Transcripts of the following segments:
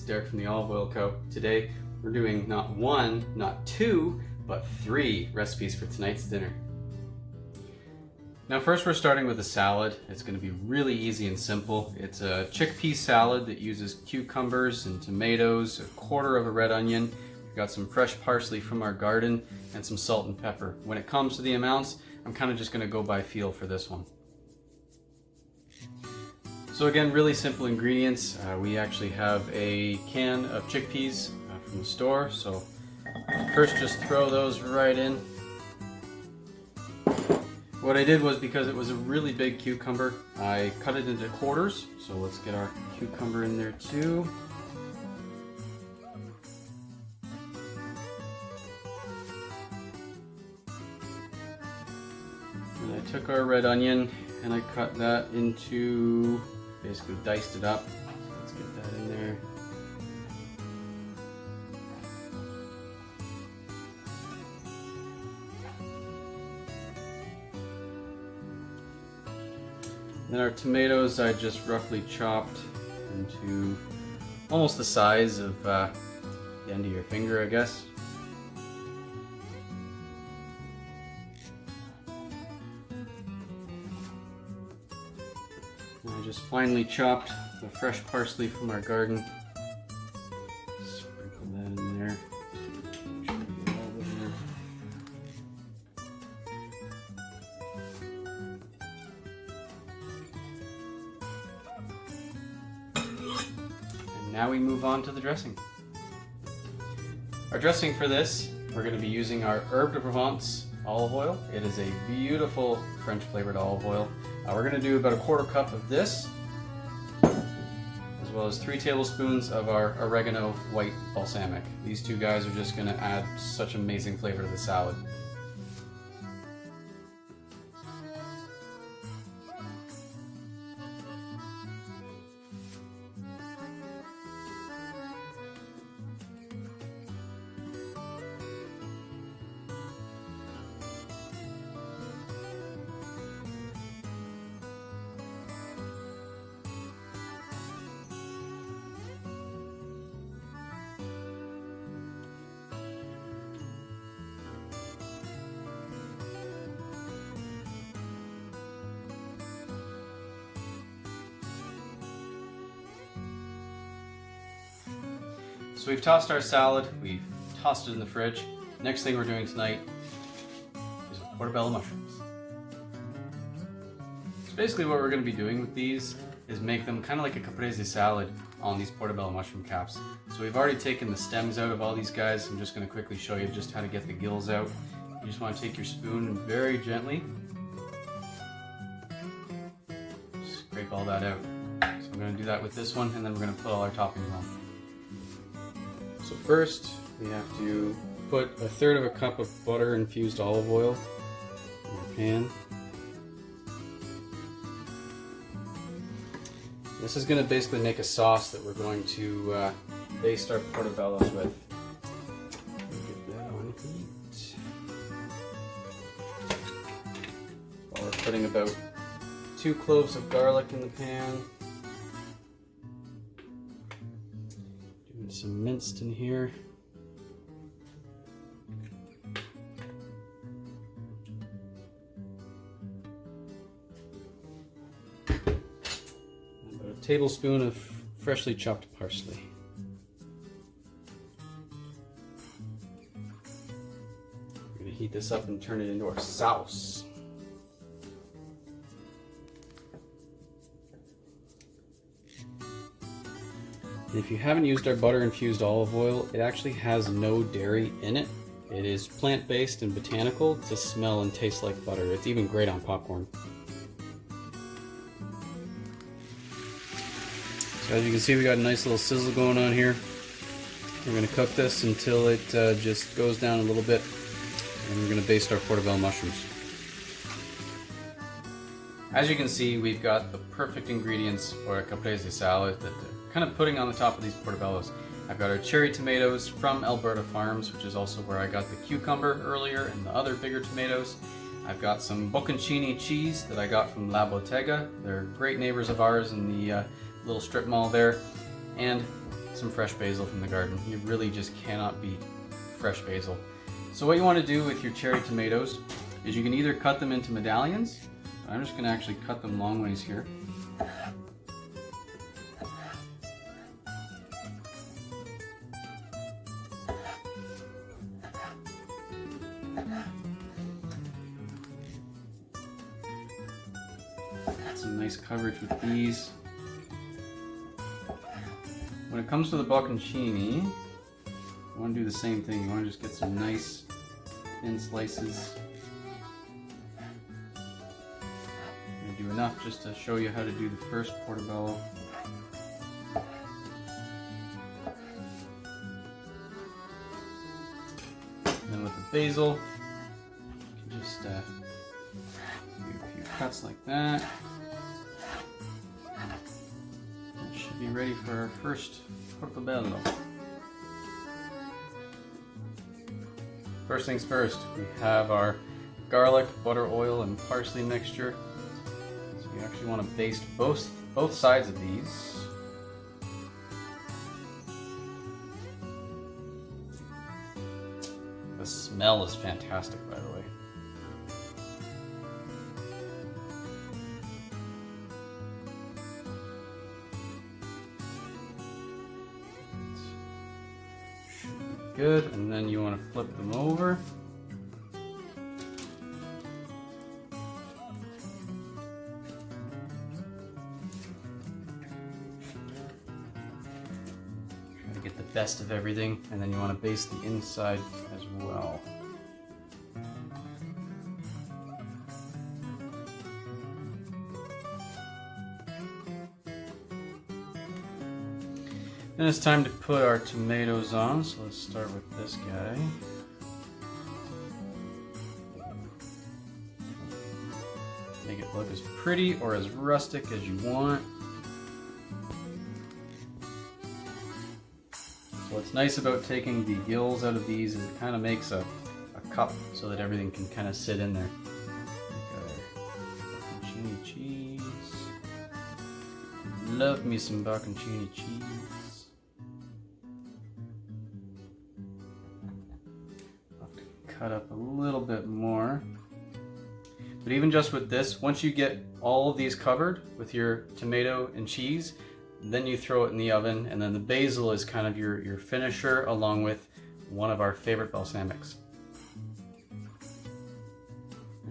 It's Derek from the Olive Oil Co. Today we're doing not one, not two, but three recipes for tonight's dinner. Now first we're starting with a salad. It's going to be really easy and simple. It's a chickpea salad that uses cucumbers and tomatoes, a quarter of a red onion. We've got some fresh parsley from our garden and some salt and pepper. When it comes to the amounts, I'm kind of just going to go by feel for this one. So again, really simple ingredients. We actually have a can of chickpeas from the store. So first just throw those right in. What I did was, because it was a really big cucumber, I cut it into quarters. So let's get our cucumber in there too. And I took our red onion and I cut that into, basically diced it up. So let's get that in there. Then our tomatoes I just roughly chopped into almost the size of the end of your finger, I guess. And I just finely chopped the fresh parsley from our garden. Sprinkle that in there. Now we move on to the dressing. Our dressing for this, we're going to be using our Herbe de Provence olive oil. It is a beautiful French flavored olive oil. We're going to do about a quarter cup of this, as well as 3 tablespoons of our oregano white balsamic. These two guys are just going to add such amazing flavor to the salad. So we've tossed our salad, we've tossed it in the fridge. Next thing we're doing tonight is portobello mushrooms. So basically what we're going to be doing with these is make them kind of like a Caprese salad on these portobello mushroom caps. So we've already taken the stems out of all these guys. I'm just going to quickly show you just how to get the gills out. You just want to take your spoon and very gently scrape all that out. So I'm going to do that with this one, and then we're going to put all our toppings on. So first, we have to put 1/3 of a cup of butter infused olive oil in our pan. This is going to basically make a sauce that we're going to baste our portobellos with. Get that on heat. While we're putting about 2 cloves of garlic in the pan. Some minced in here. And about a tablespoon of freshly chopped parsley. We're going to heat this up and turn it into our sauce. If you haven't used our butter infused olive oil, it actually has no dairy in it. It is plant-based and botanical to smell and taste like butter. It's even great on popcorn. So as you can see, we got a nice little sizzle going on here. We're going to cook this until it just goes down a little bit, and we're going to baste our portobello mushrooms. As you can see, we've got the perfect ingredients for a Caprese salad that kind of putting on the top of these portobellos. I've got our cherry tomatoes from Elberta Farms, which is also where I got the cucumber earlier and the other bigger tomatoes. I've got some Bocconcini cheese that I got from La Bottega. They're great neighbors of ours in the little strip mall there. And some fresh basil from the garden. You really just cannot beat fresh basil. So what you want to do with your cherry tomatoes is you can either cut them into medallions. I'm just going to actually cut them long ways here. Some nice coverage with these. When it comes to the bocconcini, you want to do the same thing. You want to just get some nice thin slices. I'm going to do enough just to show you how to do the first portobello. And then with the basil, you can just do a few cuts like that. Should be ready for our first portobello. First things first, we have our garlic, butter, oil, and parsley mixture. So we actually want to baste both sides of these. The smell is fantastic, by the way. Good, and then you want to flip them over. Try to get the best of everything, and then you want to baste the inside as well. Then it's time to put our tomatoes on, so let's start with this guy. Make it look as pretty or as rustic as you want. So what's nice about taking the gills out of these is it kind of makes a cup so that everything can kind of sit in there. Bocconcini cheese. Love me some bocconcini cheese. Cut up a little bit more. But even just with this, once you get all of these covered with your tomato and cheese, then you throw it in the oven, and then the basil is kind of your finisher along with one of our favorite balsamics.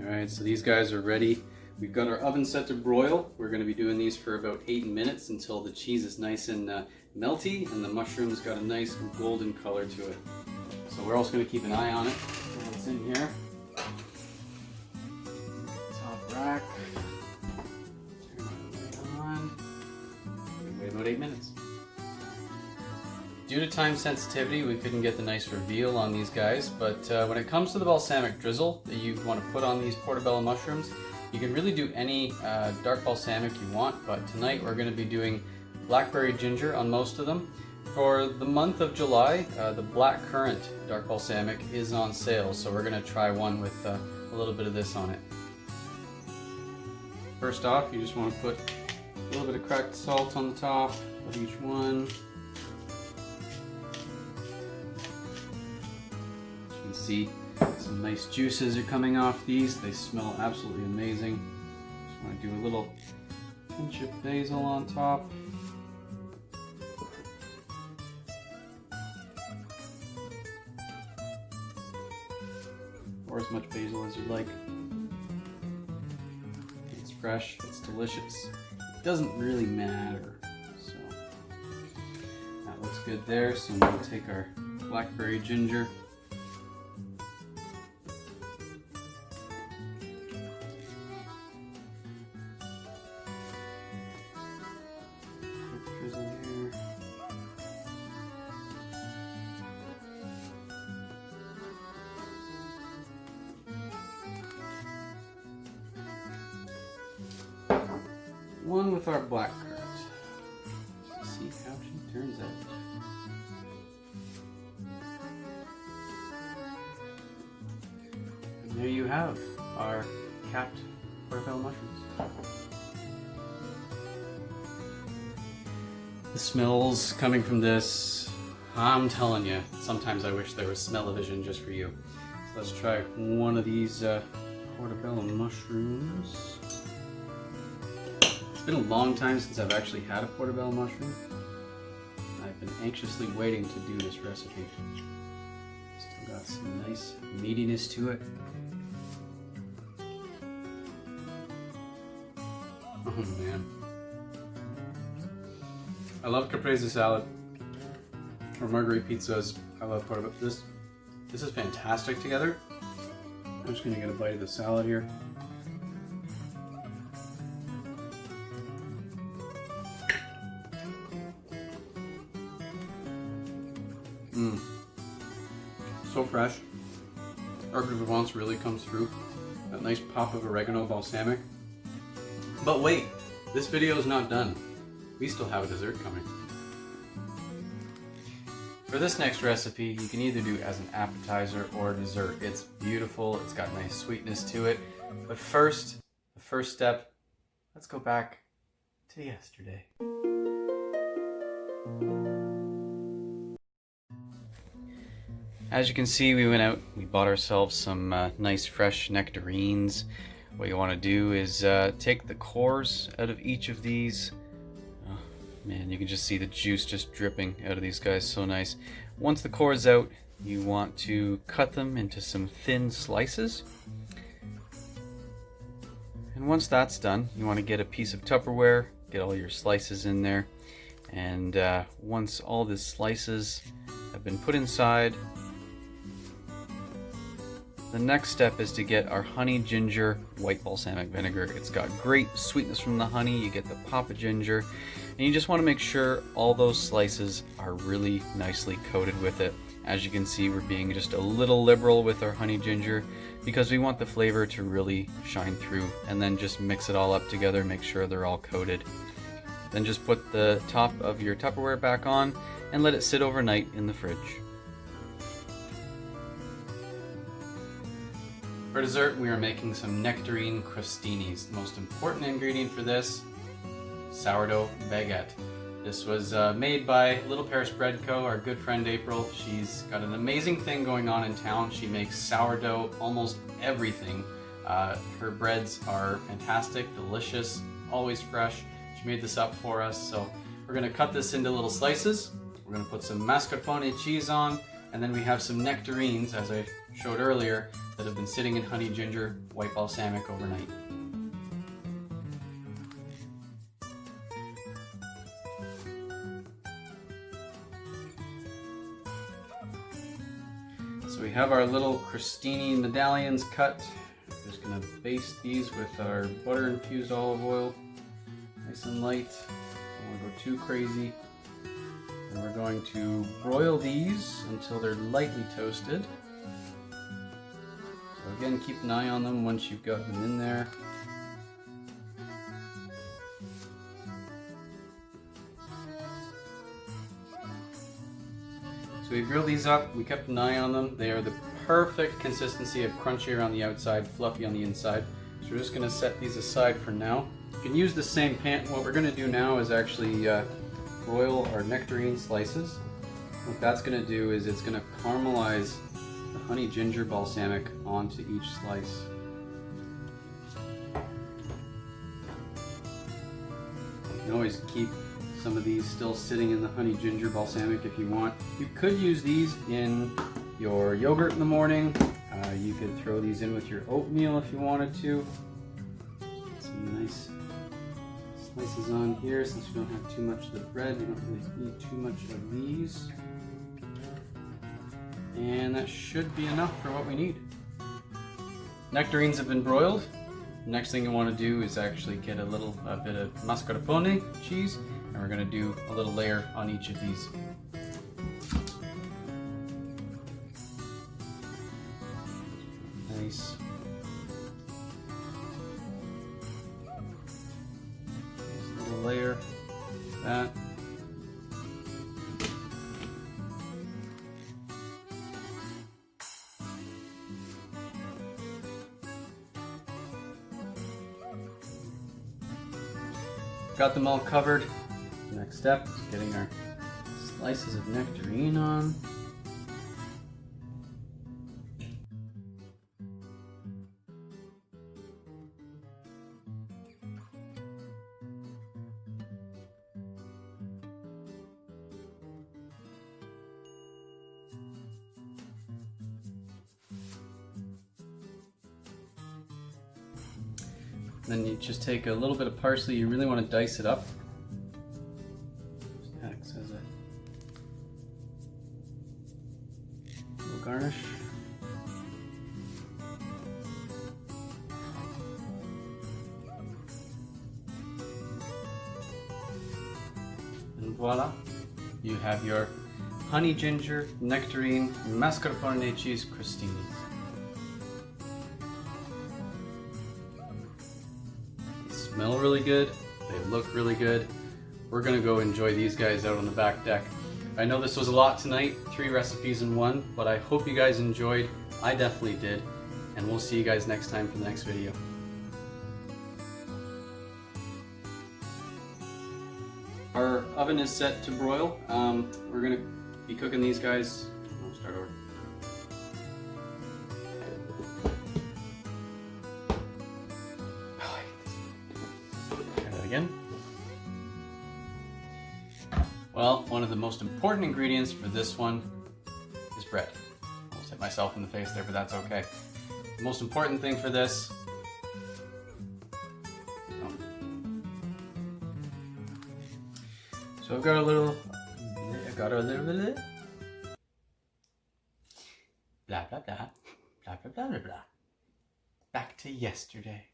Alright, so these guys are ready. We've got our oven set to broil. We're going to be doing these for about 8 minutes until the cheese is nice and melty and the mushroom's got a nice golden color to it. So we're also going to keep an eye on it. What's in here? Top rack. Turn it on. Wait about 8 minutes. Due to time sensitivity, we couldn't get the nice reveal on these guys, but when it comes to the balsamic drizzle that you want to put on these portobello mushrooms, you can really do any dark balsamic you want, but tonight we're going to be doing blackberry ginger on most of them. For the month of July, the black currant dark balsamic is on sale, so we're going to try one with a little bit of this on it. First off, you just want to put a little bit of cracked salt on the top of each one. As you can see, some nice juices are coming off these. They smell absolutely amazing. Just want to do a little pinch of basil on top. Or as much basil as you like. It's fresh, it's delicious. It doesn't really matter. So that looks good there. So we'll take our blackberry ginger. Quick drizzle here. One with our black currant. See how she turns out. And there you have our capped portobello mushrooms. The smells coming from this, I'm telling you, sometimes I wish there was smell-o-vision just for you. So let's try one of these portobello mushrooms. It's been a long time since I've actually had a portobello mushroom. I've been anxiously waiting to do this recipe. Still got some nice meatiness to it. Oh man. I love Caprese salad or margherita pizzas. I love portobello. This is fantastic together. I'm just gonna get a bite of the salad here. So fresh. Herbe de Provence really comes through. That nice pop of oregano balsamic. But wait, this video is not done. We still have a dessert coming. For this next recipe, you can either do it as an appetizer or a dessert. It's beautiful, it's got nice sweetness to it. But first, the first step, let's go back to yesterday. As you can see, we went out, we bought ourselves some nice fresh nectarines. What you want to do is take the cores out of each of these. Oh, man, you can just see the juice just dripping out of these guys, so nice. Once the core is out, you want to cut them into some thin slices. And once that's done, you want to get a piece of Tupperware, get all your slices in there. And once all the slices have been put inside, the next step is to get our Honey-Ginger White Balsamic vinegar. It's got great sweetness from the honey, you get the pop of ginger, and you just want to make sure all those slices are really nicely coated with it. As you can see, we're being just a little liberal with our honey ginger because we want the flavor to really shine through, and then just mix it all up together, make sure they're all coated. Then just put the top of your Tupperware back on and let it sit overnight in the fridge. For dessert, we are making some Nectarine Crostinis. The most important ingredient for this, sourdough baguette. This was made by Little Paris Bread Co., our good friend April. She's got an amazing thing going on in town. She makes sourdough almost everything. Her breads are fantastic, delicious, always fresh. She made this up for us, so we're gonna cut this into little slices. We're gonna put some mascarpone cheese on, and then we have some nectarines, as I showed earlier, that have been sitting in Honey-Ginger White Balsamic overnight. So we have our little crostini medallions cut. We're just going to baste these with our butter-infused olive oil. Nice and light. Don't want to go too crazy. And we're going to broil these until they're lightly toasted. So again, keep an eye on them once you've got them in there. So we grilled these up, we kept an eye on them. They are the perfect consistency of crunchy on the outside, fluffy on the inside. So we're just going to set these aside for now. You can use the same pan. What we're going to do now is actually broil our nectarine slices. What that's going to do is it's going to caramelize the honey-ginger balsamic onto each slice. You can always keep some of these still sitting in the honey-ginger balsamic if you want. You could use these in your yogurt in the morning. You could throw these in with your oatmeal if you wanted to. Some nice slices on here since we don't have too much of the bread. We don't really need too much of these. And that should be enough for what we need. Nectarines have been broiled. Next thing you want to do is actually get a bit of mascarpone cheese, and we're going to do a little layer on each of these. Nice. Just a little layer like that. Got them all covered. Next step is getting our slices of nectarine on. Then you just take a little bit of parsley. You really want to dice it up. Just acts as a little garnish. And voila, you have your Honey-Ginger Nectarine Mascarpone Cheese Crostinis. Smell really good, they look really good. We're gonna go enjoy these guys out on the back deck. I know this was a lot tonight, 3 recipes in one, but I hope you guys enjoyed. I definitely did, and we'll see you guys next time for the next video. Our oven is set to broil. We're gonna be cooking these guys. I'll start over. Again. Well, one of the most important ingredients for this one is bread. I almost hit myself in the face there, but that's okay. The most important thing for this. So I've got a little blah blah blah blah blah blah blah blah. Back to yesterday.